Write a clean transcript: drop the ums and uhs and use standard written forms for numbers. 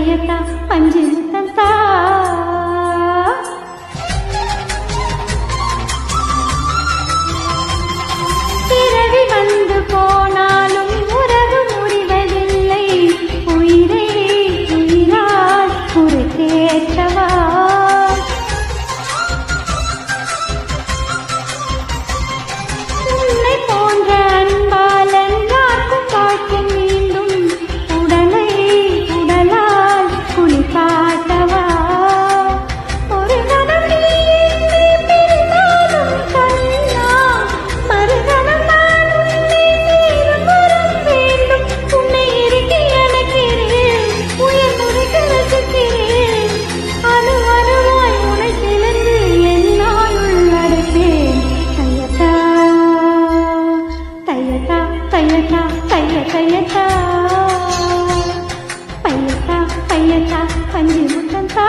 தையத்தா பஞ்சு முத்தம் தா. பிறவி வந்து போனாலும் உறவு முறிவதில்லை. உயிரை உயிரால் குறுக்கேற்றவா. உன்னை போன்ற அன்பாளன் யாருக்கும் வாழ்க்கை மீண்டும் உடலை உடலால் குளிப்பாட்டவா. ஒரு கணம் நீ பிரிந்தாலும் கண்ணா, மறுகணம் நான் உன்னை சேரும் வரம் வேண்டும். உன்னை இறுக்கி அணைக்கிறேன், உயிர் முறைக்கு ரசிக்கிறேன். அணு அணுவாய் உனை சிலந்து என்னால் உள்ளடைப்பேன். தையத்தா தையத்தா தைய தையத்தா பையத்தா பையத்தா பஞ்சு முத்தம் தா.